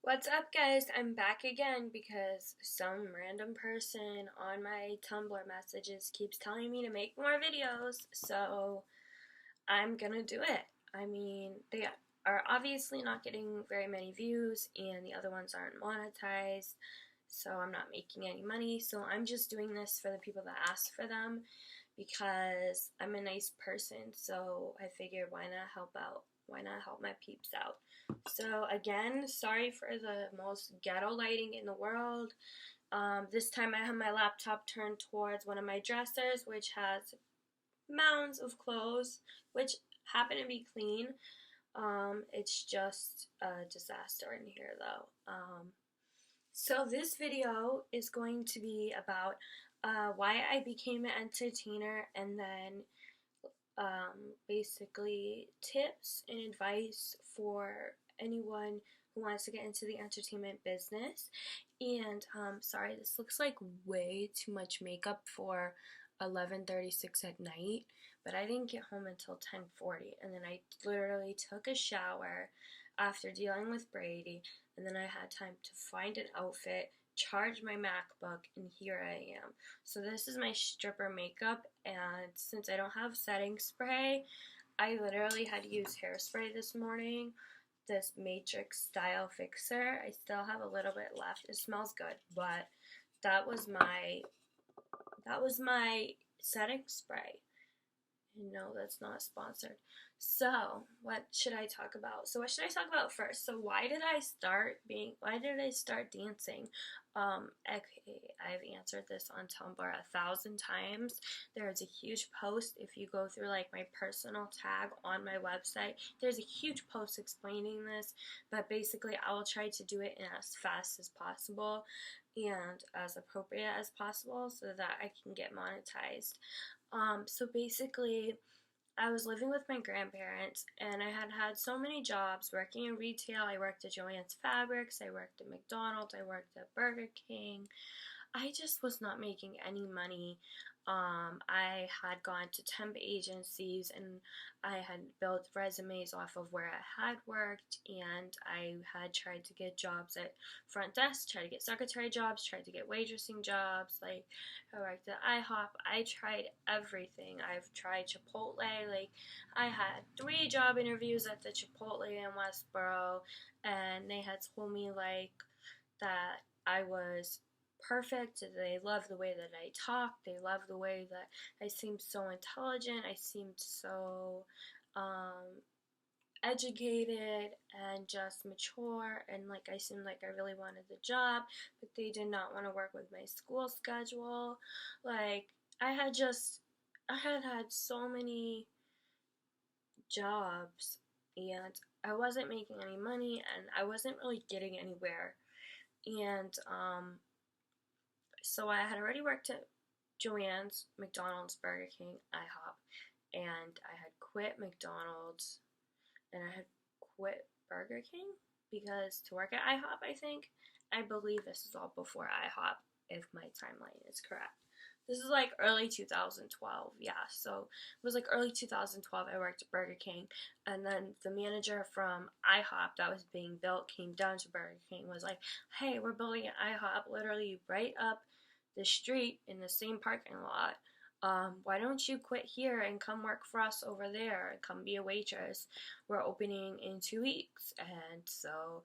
What's up, guys? I'm back again because some random person on my Tumblr messages keeps telling me to make more videos, so I'm gonna do it. I mean, they are obviously not getting very many views, and the other ones aren't monetized, so I'm not making any money. So I'm just doing this for the people that ask for them because I'm a nice person, so I figured why not help out? Why not help my peeps out? So again, sorry for the most ghetto lighting in the world. This time I have my laptop turned towards one of my dressers, which has mounds of clothes, which happen to be clean. It's just a disaster in here though. So this video is going to be about why I became an entertainer, and then basically tips and advice for anyone who wants to get into the entertainment business. And sorry, this looks like way too much makeup for 11:36 at night, but I didn't get home until 10:40, and then I literally took a shower after dealing with Brady, and then I had time to find an outfit, charge my MacBook, and here I am. So this is my stripper makeup, and since I don't have setting spray, I literally had to use hairspray this morning, this Matrix style fixer. I still have a little bit left. It smells good, but that was my setting spray. No, that's not sponsored. So, what should I talk about? So, what should I talk about first? So, why did I start dancing? Okay, I've answered this on Tumblr 1,000 times. There's a huge post. If you go through like my personal tag on my website, there's a huge post explaining this, but basically I will try to do it in as fast as possible and as appropriate as possible so that I can get monetized. So basically, I was living with my grandparents, and I had so many jobs working in retail. I worked at Joann's Fabrics, I worked at McDonald's, I worked at Burger King. I just was not making any money. I had gone to temp agencies, and I had built resumes off of where I had worked, and I had tried to get jobs at front desk, tried to get secretary jobs, tried to get waitressing jobs. Like, I worked at IHOP. I tried everything. I've tried Chipotle. Like, I had 3 job interviews at the Chipotle in Westboro, and they had told me like that I was perfect. They loved the way that I talked. They loved the way that I seemed so intelligent. I seemed so educated and just mature, and like I seemed like I really wanted the job, but they did not want to work with my school schedule. Like, I had so many jobs, and I wasn't making any money, and I wasn't really getting anywhere. And so I had already worked at Joann's, McDonald's, Burger King, IHOP, and I had quit McDonald's, and I had quit Burger King because to work at IHOP, I believe this is all before IHOP, if my timeline is correct. This is like early 2012, yeah. So it was like early 2012. I worked at Burger King, and then the manager from IHOP that was being built came down to Burger King, was like, "Hey, we're building an IHOP literally right up the street in the same parking lot. Why don't you quit here and come work for us over there and come be a waitress? We're opening in 2 weeks." And so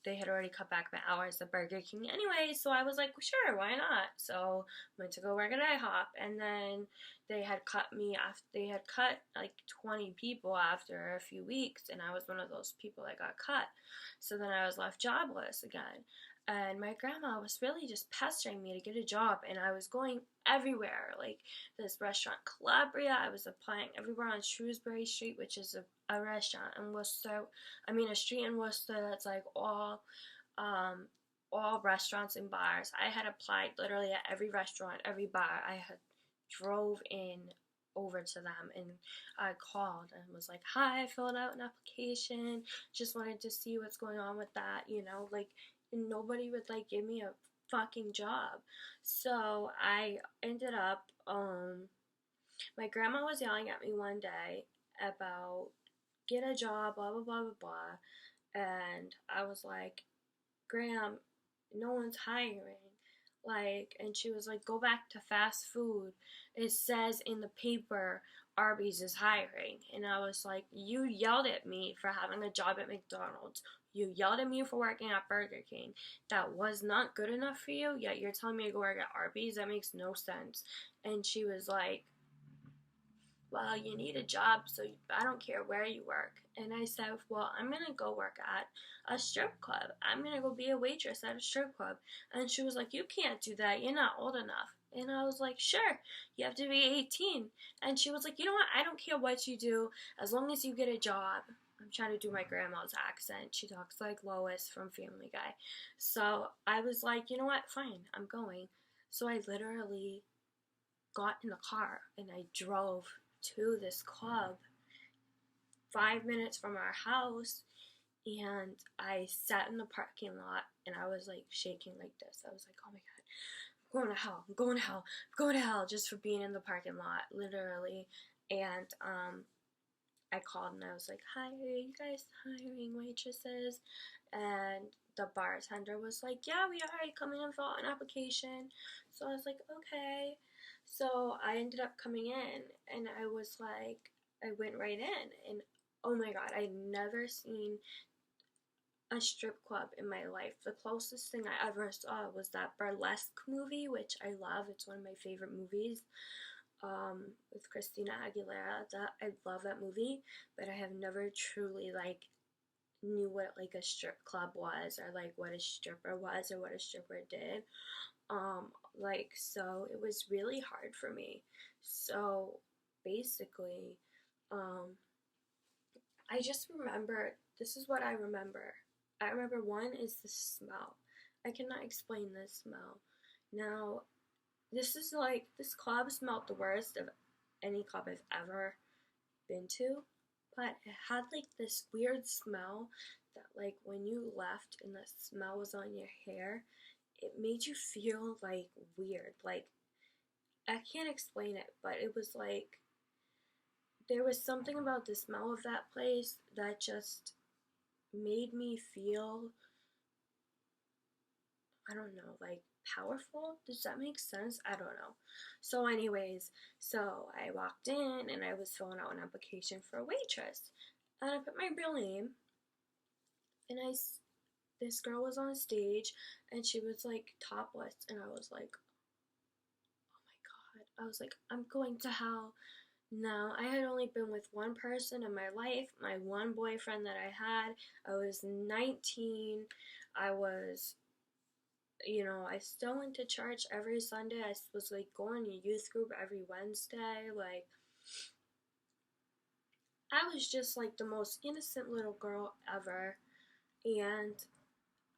they had already cut back my hours at Burger King anyway, so I was like, well, sure, why not? So I went to go work at IHOP, and then they had cut me after, they had cut like 20 people after a few weeks, and I was one of those people that got cut. So then I was left jobless again. And my grandma was really just pestering me to get a job, and I was going everywhere, like this restaurant Calabria. I was applying everywhere on Shrewsbury Street, which is a restaurant in Worcester. I mean, a street in Worcester that's like all restaurants and bars. I had applied literally at every restaurant, every bar. I had drove in over to them, and I called and was like, "Hi, I filled out an application. Just wanted to see what's going on with that, like." And nobody would like give me a fucking job. So I ended up, my grandma was yelling at me one day about get a job, blah blah blah blah blah. and I was like, Graham, no one's hiring. Like, and she was like, go back to fast food. It says in the paper Arby's is hiring. And I was like, you yelled at me for having a job at McDonald's. You yelled at me for working at Burger King. That was not good enough for you, yet you're telling me to go work at Arby's? That makes no sense. And she was like, well, you need a job, so I don't care where you work. And I said, well, I'm going to go work at a strip club. I'm going to go be a waitress at a strip club. And she was like, you can't do that. You're not old enough. And I was like, sure, you have to be 18. And she was like, you know what? I don't care what you do as long as you get a job. I'm trying to do my grandma's accent. She talks like Lois from Family Guy. So I was like, you know what? Fine, I'm going. So I literally got in the car and I drove to this club 5 minutes from our house, and I sat in the parking lot and I was like shaking like this. I was like, oh my god, I'm going to hell, I'm going to hell, I'm going to hell, just for being in the parking lot, literally. And I called and I was like, hi, are you guys hiring waitresses? And the bartender was like, yeah, we are, come in and fill out an application. So I was like, okay. So I ended up coming in and I was like, I went right in, and oh my god, I'd never seen a strip club in my life. The closest thing I ever saw was that Burlesque movie, which I love. It's one of my favorite movies, with Christina Aguilera. That I love that movie, but I have never truly like knew what like a strip club was, or like what a stripper was, or what a stripper did. Like, so it was really hard for me. So basically, I just remember, this is what I remember. I remember one is the smell. I cannot explain this smell. Now, this is like, this club smelled the worst of any club I've ever been to, but it had like this weird smell that like when you left and the smell was on your hair, it made you feel like weird. Like, I can't explain it, but it was like, there was something about the smell of that place that just made me feel, I don't know, like powerful. Does that make sense? I don't know. So anyways, so I walked in and I was filling out an application for a waitress. And I put my real name, and this girl was on stage and she was like topless, and I was like, oh my god. I was like, I'm going to hell. No, I had only been with one person in my life, my one boyfriend that I had. I was 19. I was, I still went to church every Sunday. I was like going to youth group every Wednesday. Like, I was just like the most innocent little girl ever. And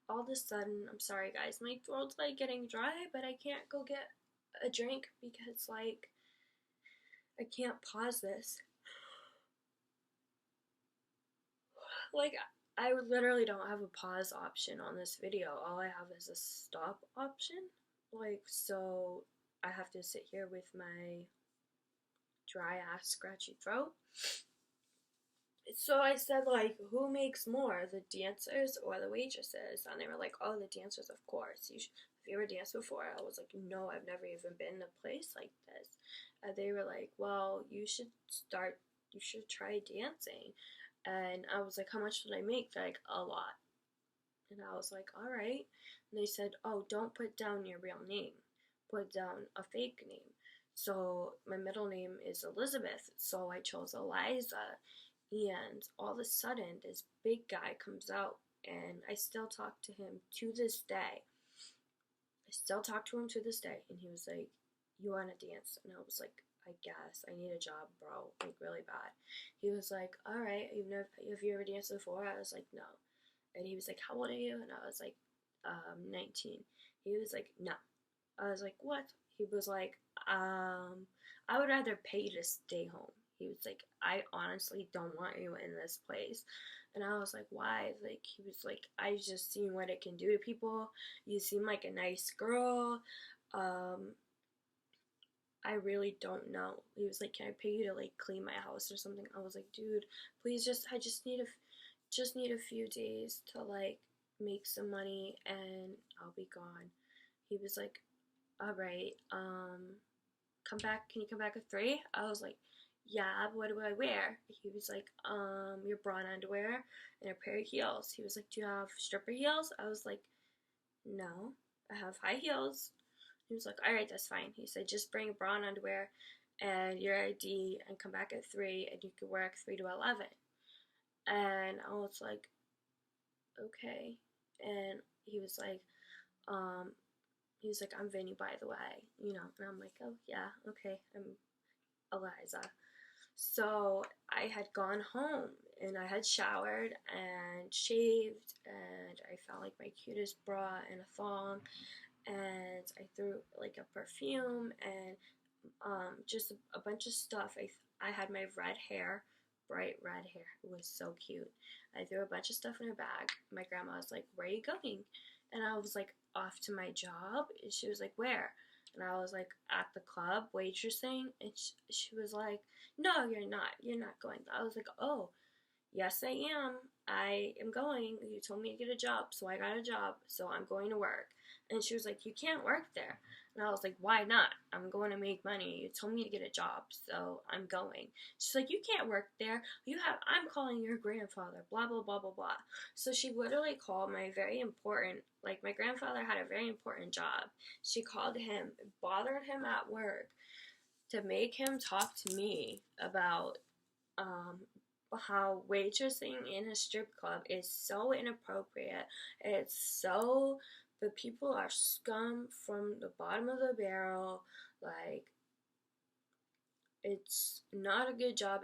all of a sudden, I'm sorry guys, my throat's like getting dry, but I can't go get a drink because like I can't pause this. Like, I literally don't have a pause option on this video. All I have is a stop option. Like, so I have to sit here with my dry ass scratchy throat. So I said, like, who makes more, the dancers or the waitresses? And they were like, oh, the dancers, of course. Have you ever danced before? I was like, no, I've never even been in a place like this. And they were like, well, you should try dancing. And I was like, how much did I make? They're like, a lot. And I was like, all right. And they said, oh, don't put down your real name. Put down a fake name. So my middle name is Elizabeth, so I chose Eliza. And all of a sudden, this big guy comes out, and I still talk to him to this day. And he was like, you want to dance? And I was like, I guess. I need a job, bro, like really bad. He was like, all right, have you ever danced before? I was like, no. And he was like, how old are you? And I was like, 19. He was like, no. I was like, what? He was like, I would rather pay you to stay home. He was like, I honestly don't want you in this place. And I was like, why? Like, he was like, I just seen what it can do to people. You seem like a nice girl. I really don't know. He was like, can I pay you to like clean my house or something? I was like, dude, please I just need just need a few days to like make some money and I'll be gone. He was like, all right, come back. Can you come back at 3? I was like, yeah, but what do I wear? He was like, your bra and underwear and a pair of heels. He was like, do you have stripper heels? I was like, no, I have high heels. He was like, all right, that's fine. He said, just bring bra and underwear and your ID and come back at 3 and you can work 3 to 11. And I was like, okay. And um, he was like, I'm Vinny, by the way, you know. And I'm like, oh yeah, okay, I'm Eliza. So I had gone home and I had showered and shaved and I found like my cutest bra and a thong and I threw like a perfume and just a bunch of stuff. I had my red hair, bright red hair. It was so cute. I threw a bunch of stuff in a bag. My grandma was like, where are you going? And I was like, off to my job. And she was like, where? And I was like, at the club, waitressing. And she was like, no, you're not. You're not going. I was like, oh, yes, I am. I am going. You told me to get a job, so I got a job, so I'm going to work. And she was like, you can't work there. And I was like, why not? I'm going to make money. You told me to get a job, so I'm going. She's like, you can't work there. I'm calling your grandfather, blah, blah, blah, blah, blah. So she literally called my grandfather had a very important job. She called him, bothered him at work to make him talk to me about how waitressing in a strip club is so inappropriate. The people are scum from the bottom of the barrel. Like, it's not a good job.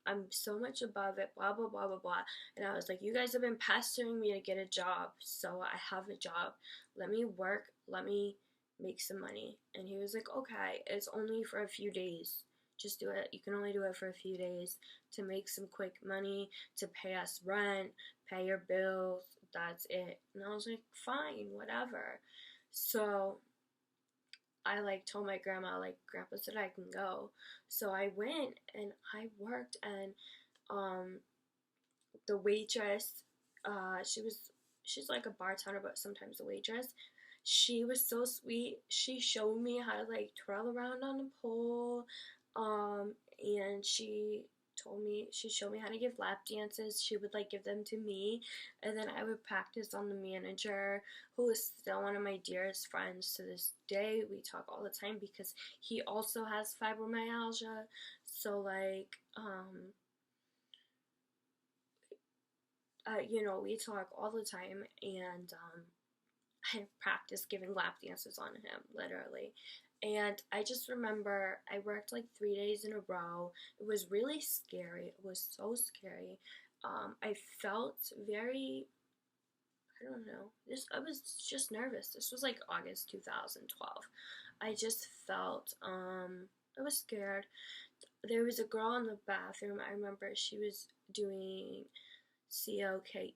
I'm so much above it, blah, blah, blah, blah, blah. And I was like, you guys have been pestering me to get a job, so I have a job. Let me work. Let me make some money. And he was like, okay, it's only for a few days. Just do it. You can only do it for a few days to make some quick money, to pay us rent, pay your bills. That's it. And I was like, fine, whatever. So I told my grandma, grandpa said I can go. So I went and I worked and the waitress, she's like a bartender but sometimes a waitress. She was so sweet. She showed me how to twirl around on the pole. And she showed me how to give lap dances. She would give them to me, and then I would practice on the manager, who is still one of my dearest friends to this day. We talk all the time because he also has fibromyalgia. So we talk all the time, and I practiced giving lap dances on him, literally. And I just remember I worked 3 days in a row. It was really scary. It was so scary. I felt very, I don't know, I was just nervous. This was August 2012. I just felt, I was scared. There was a girl in the bathroom. I remember she was doing xoxo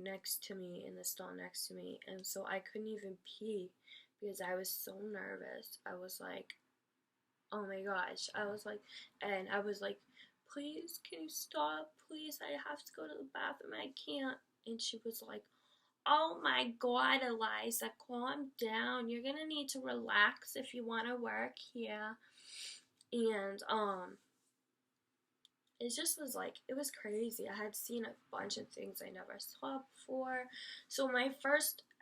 next to me, in the stall next to me, and so I couldn't even pee because I was so nervous. I was like, oh my gosh. I was like, please, can you stop? Please, I have to go to the bathroom. I can't. And she was like, oh my God, Eliza, calm down. You're gonna need to relax if you want to work here. And it just was it was crazy. I had seen a bunch of things I never saw before. So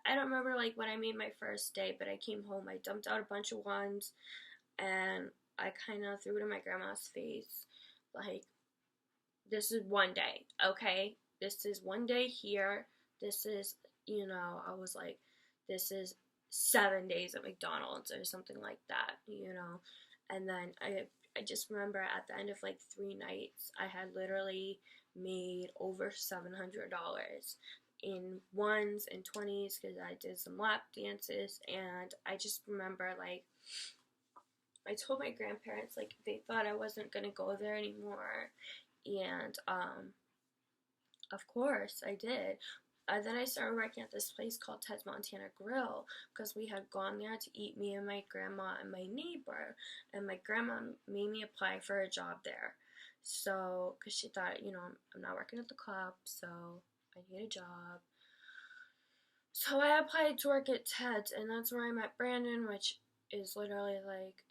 I don't remember when I made my first day, but I came home, I dumped out a bunch of ones, and I kind of threw it in my grandma's face. This is one day, okay? This is one day here. This is, I was like, this is 7 days at McDonald's or something like that, And then I just remember at the end of 3 nights, I had literally made over $700 in ones and 20s because I did some lap dances. And I just remember I told my grandparents they thought I wasn't gonna go there anymore, and of course I did. Then I started working at this place called Ted's Montana Grill because we had gone there to eat, me and my grandma and my neighbor, and my grandma made me apply for a job there. So, because she thought, I'm not working at the club, so I need a job. So I applied to work at Ted's, and that's where I met Brandon, which is literally like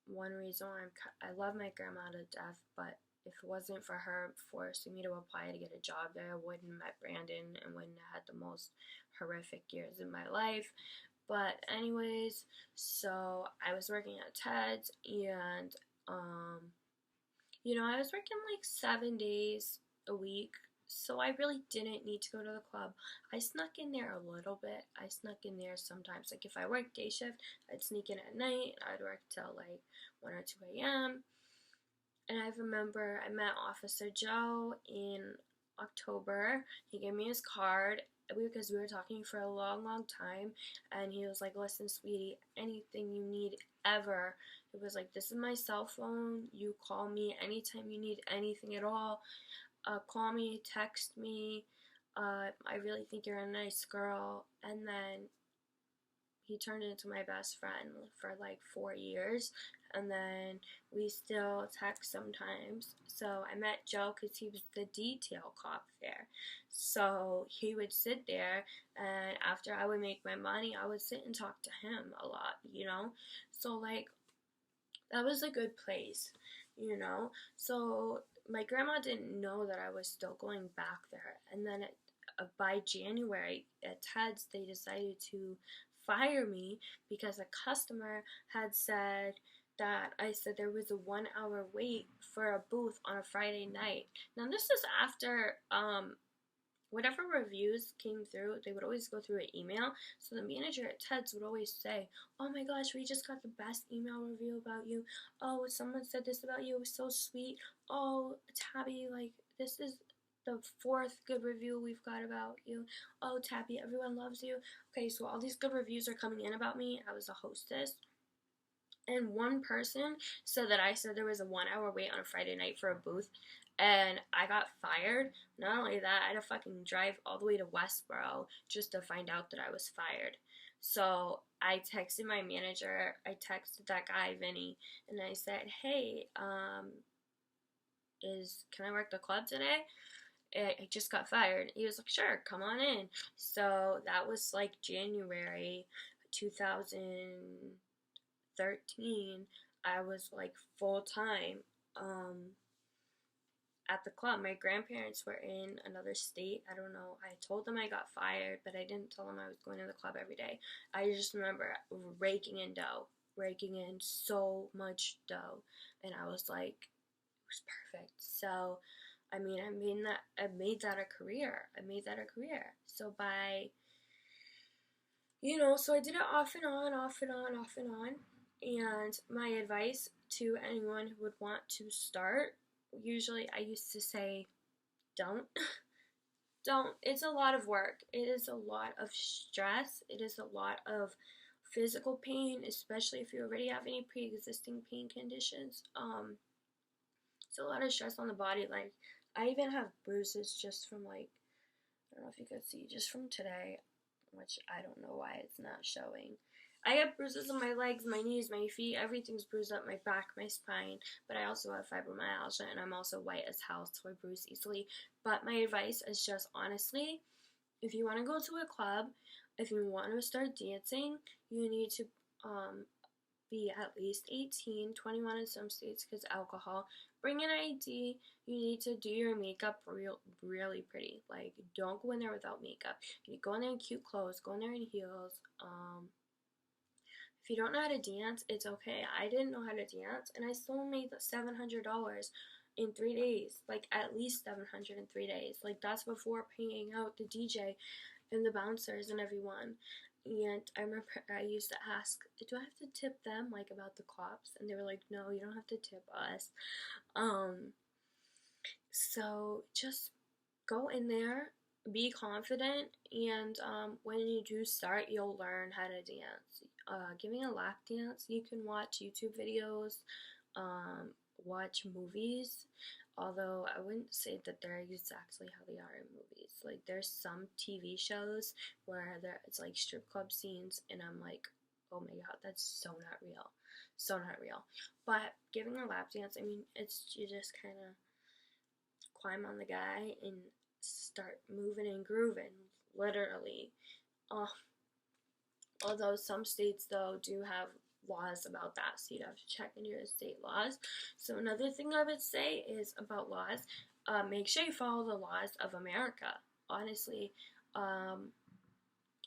one reason why I love my grandma to death, but if it wasn't for her forcing me to apply to get a job there, I wouldn't have met Brandon and wouldn't have had the most horrific years in my life. But anyways, so I was working at Ted's, and I was working like 7 days a week, so I really didn't need to go to the club. I snuck in there a little bit. I snuck in there sometimes. Like if I worked day shift, I'd sneak in at night. I'd work till like 1 or 2 a.m. And I remember I met Officer Joe in October. He gave me his card because we were talking for a long, long time. And he was like, listen, sweetie, anything you need ever. It was like, this is my cell phone. You call me anytime you need anything at all. Call me, text me. I really think you're a nice girl. And then he turned into my best friend for like 4 years, and then we still text sometimes. So I met Joe because he was the detail cop there. So he would sit there, and after I would make my money, I would sit and talk to him a lot. So like that was a good place. So my grandma didn't know that I was still going back there, and then by January at Ted's, they decided to fire me because a customer had said that I said there was a 1 hour wait for a booth on a Friday night. Now this is after whatever reviews came through, they would always go through an email. So the manager at Ted's would always say, oh my gosh, we just got the best email review about you. Oh, someone said this about you. It was so sweet. Oh, Tabby, like, this is the 4th good review we've got about you. Oh, Tabby, everyone loves you. Okay, so all these good reviews are coming in about me. I was a hostess. And one person said that I said there was a 1 hour wait on a Friday night for a booth, and I got fired. Not only that, I had to fucking drive all the way to Westboro just to find out that I was fired. So I texted my manager, I texted that guy, Vinny, and I said, hey, can I work the club today? I just got fired. He was like, sure, come on in. So that was like January 2013. I was like full time at the club. My grandparents were in another state. I don't know. I told them I got fired, but I didn't tell them I was going to the club every day. I just remember raking in so much dough, and I was like, it was perfect. So, I mean, I made that a career. So so I did it off and on, off and on, off and on. And my advice to anyone who would want to start, usually I used to say, don't. Don't. It's a lot of work. It is a lot of stress. It is a lot of physical pain, especially if you already have any pre-existing pain conditions. It's a lot of stress on the body. Like, I even have bruises just from like, I don't know if you could see, just from today, which I don't know why it's not showing. I have bruises on my legs, my knees, my feet, everything's bruised up, my back, my spine, but I also have fibromyalgia, and I'm also white as hell, so I bruise easily. But my advice is just, honestly, if you want to go to a club, if you want to start dancing, you need to be at least 18, 21 in some states because alcohol. Bring an ID. You need to do your makeup really pretty. Like, don't go in there without makeup. You go in there in cute clothes. Go in there in heels. If you don't know how to dance, it's okay. I didn't know how to dance, and I still made $700 in 3 days. Like, at least $700 in 3 days. Like, that's before paying out the DJ and the bouncers and everyone. And I remember I used to ask, do I have to tip them, like, about the cops? And they were like, no, you don't have to tip us. So just go in there, be confident, and when you do start, you'll learn how to dance. Giving a lap dance, you can watch YouTube videos, watch movies, although I wouldn't say that they're exactly how they are in movies. Like, there's some TV shows where it's like strip club scenes, and I'm like, oh my god, that's so not real. But giving a lap dance, I mean, you just kind of climb on the guy and start moving and grooving, literally. Uh, Although some states, though, do have laws about that, so you'd have to check into your state laws. So another thing I would say is about laws, make sure you follow the laws of America. Honestly, um,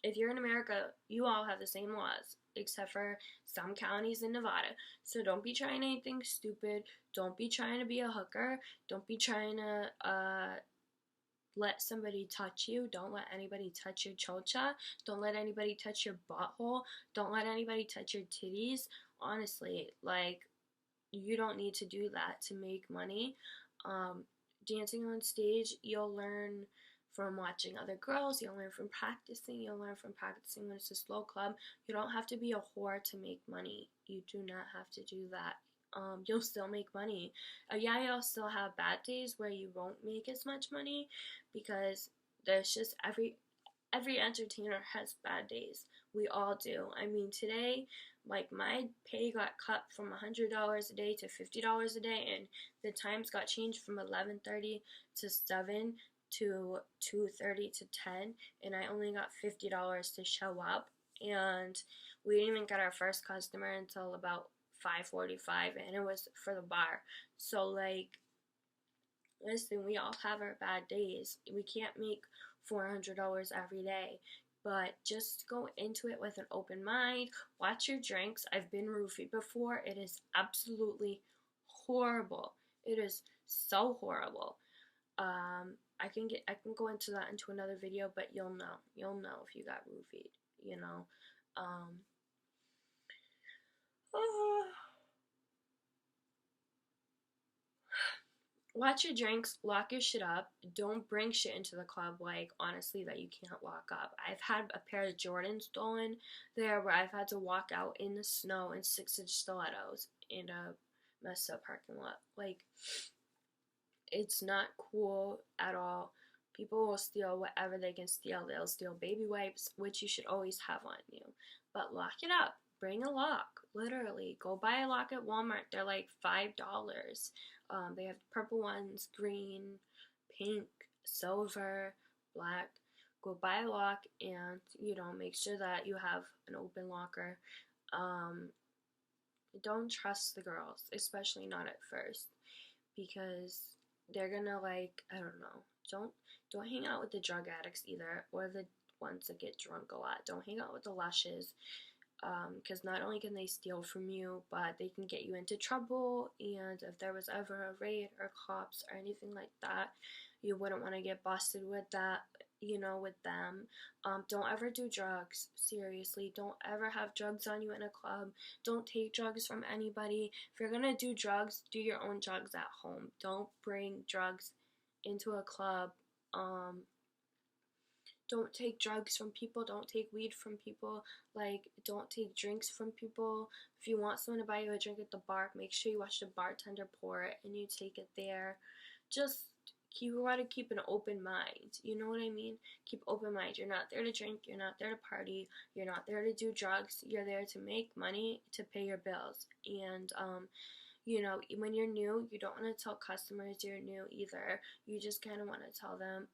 if you're in America, you all have the same laws, except for some counties in Nevada. So don't be trying anything stupid. Don't be trying to be a hooker. Don't be trying to let somebody touch you. Don't let anybody touch your chocha. Don't let anybody touch your butthole. Don't let anybody touch your titties. Honestly, like, you don't need to do that to make money. Dancing on stage, you'll learn from watching other girls. You'll learn from practicing. You'll learn from practicing when it's a slow club. You don't have to be a whore to make money. You do not have to do that. You'll still make money. Yeah, you'll still have bad days where you won't make as much money, because there's just every entertainer has bad days. We all do. I mean, today, like, my pay got cut from $100 a day to $50 a day, and the times got changed from 11:30 to 7 to 2:30 to 10, and I only got $50 to show up, and we didn't even get our first customer until about 5:45, and it was for the bar. So, like, listen, we all have our bad days. We can't make $400 every day, but just go into it with an open mind. Watch your drinks. I've been roofied before. It is absolutely horrible. It is so horrible. I can go into that into another video, but you'll know if you got roofied, you know. Watch your drinks, lock your shit up. Don't bring shit into the club, like, honestly, that you can't lock up. I've had a pair of Jordans stolen there where I've had to walk out in the snow in 6-inch stilettos in a messed up parking lot. Like, it's not cool at all. People will steal whatever they can steal. They'll steal baby wipes, which you should always have on you. But lock it up. Bring a lock. Literally. Go buy a lock at Walmart. They're like $5. They have purple ones, green, pink, silver, black. Go buy a lock and, make sure that you have an open locker. Don't trust the girls, especially not at first, because they're gonna, like, I don't know. Don't hang out with the drug addicts either, or the ones that get drunk a lot. Don't hang out with the lushes, because not only can they steal from you, but they can get you into trouble, and if there was ever a raid or cops or anything like that, you wouldn't want to get busted with that, with them. Don't ever do drugs. Seriously, don't ever have drugs on you in a club. Don't take drugs from anybody. If you're gonna do drugs, do your own drugs at home. Don't bring drugs into a club. Don't take drugs from people. Don't take weed from people. Like, don't take drinks from people. If you want someone to buy you a drink at the bar, make sure you watch the bartender pour it and you take it there. Just, you gotta keep an open mind. You know what I mean? Keep open mind. You're not there to drink. You're not there to party. You're not there to do drugs. You're there to make money to pay your bills. And, when you're new, you don't want to tell customers you're new either. You just kind of want to tell them,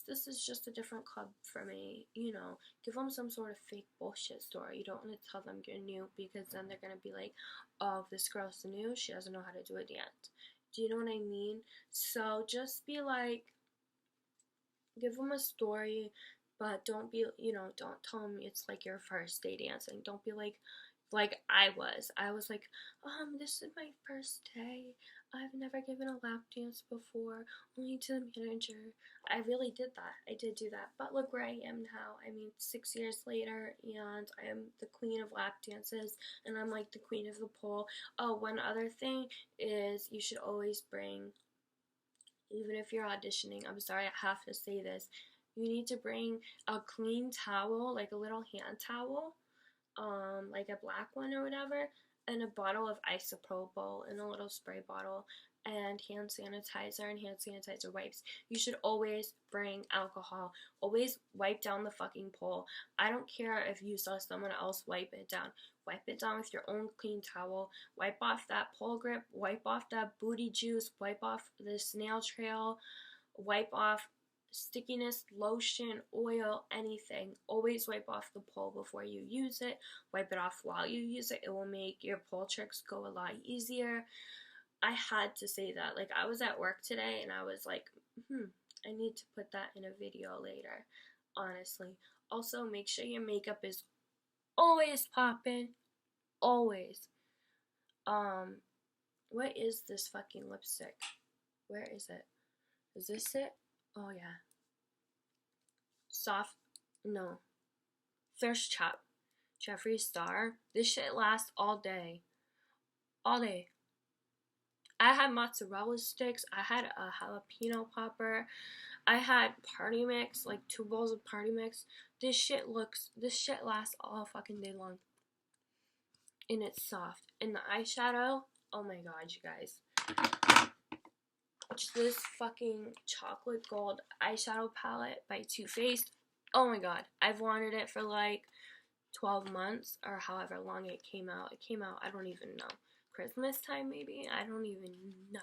this is just a different club for me, give them some sort of fake bullshit story. You don't want to tell them you're new, because then they're going to be like, oh, this girl's new, she doesn't know how to do a dance. Do you know what I mean? So just be like, give them a story, but don't don't tell them it's like your first day dancing. Don't be like I was like, this is my first day. I've never given a lap dance before, only to the manager. I really did that. I did do that. But look where I am now. I mean, 6 years later, and I am the queen of lap dances, and I'm like the queen of the pole. Oh, one other thing is you should always bring, even if you're auditioning, I'm sorry, I have to say this, you need to bring a clean towel, like a little hand towel, like a black one or whatever, and a bottle of isopropyl in a little spray bottle, and hand sanitizer and hand sanitizer wipes. You should always bring alcohol. Always wipe down the fucking pole. I don't care if you saw someone else wipe it down. Wipe it down with your own clean towel. Wipe off that pole grip. Wipe off that booty juice. Wipe off the snail trail. Wipe off stickiness, lotion, oil, anything. Always wipe off the pole before you use it. Wipe it off while you use it. It will make your pole tricks go a lot easier. I had to say that. Like, I was at work today and I was like, I need to put that in a video later, honestly. Also, make sure your makeup is always popping. Always. What is this fucking lipstick? Where is it? Is this it? Oh, yeah. Soft, no. Thirst Trap. Jeffree Star. This shit lasts all day. All day. I had mozzarella sticks. I had a jalapeno popper. I had party mix, like 2 bowls of party mix. This shit lasts all fucking day long. And it's soft. And the eyeshadow, oh my god, you guys. It's this fucking chocolate gold eyeshadow palette by Too Faced. Oh my god, I've wanted it for like 12 months or however long it came out. It came out, I don't even know. Christmas time maybe? I don't even know.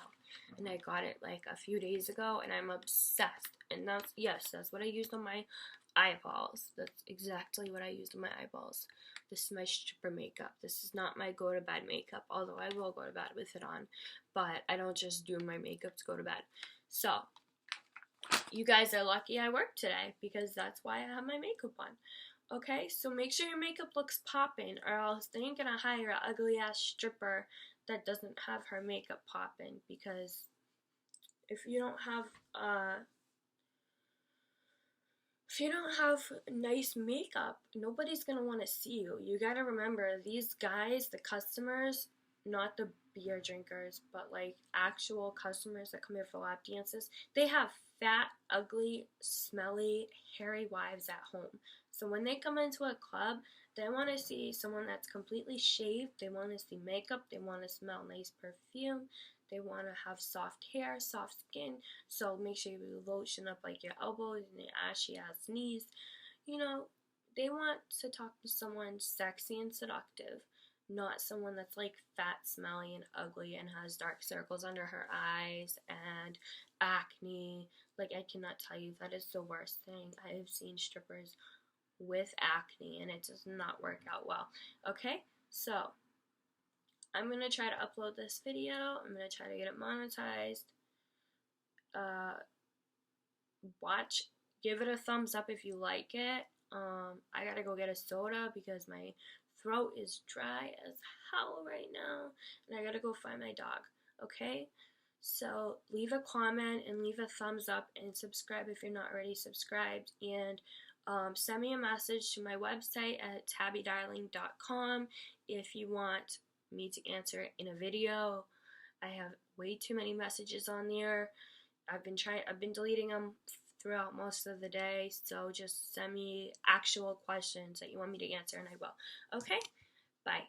And I got it like a few days ago and I'm obsessed. And that's what I used on my eyeballs. That's exactly what I used on my eyeballs. This is my stripper makeup. This is not my go to bed makeup, although I will go to bed with it on. But I don't just do my makeup to go to bed. So, you guys are lucky I worked today because that's why I have my makeup on. Okay, so make sure your makeup looks poppin', or else they ain't gonna hire an ugly ass stripper that doesn't have her makeup poppin'. Because if you don't have nice makeup, nobody's gonna want to see you. You gotta remember, these guys, the customers, not the beer drinkers, but like actual customers that come here for lap dances, they have fat, ugly, smelly, hairy wives at home. So when they come into a club, they want to see someone that's completely shaved. They want to see makeup. They want to smell nice perfume. They want to have soft hair, soft skin. So make sure you lotion up like your elbows and your ashy ass knees. You know, they want to talk to someone sexy and seductive, not someone that's like fat, smelly, and ugly and has dark circles under her eyes and acne. Like, I cannot tell you, that is the worst thing. I have seen strippers with acne and it does not work out well. Okay, so I'm going to try to upload this video. I'm going to try to get it monetized. Give it a thumbs up if you like it. I gotta go get a soda because my throat is dry as hell right now, and I gotta go find my dog. Okay, so leave a comment and leave a thumbs up and subscribe if you're not already subscribed, and send me a message to my website at TabbyDarling.com if you want me to answer it in a video. I have way too many messages on there. I've been deleting them throughout most of the day, so just send me actual questions that you want me to answer and I will. Okay? Bye.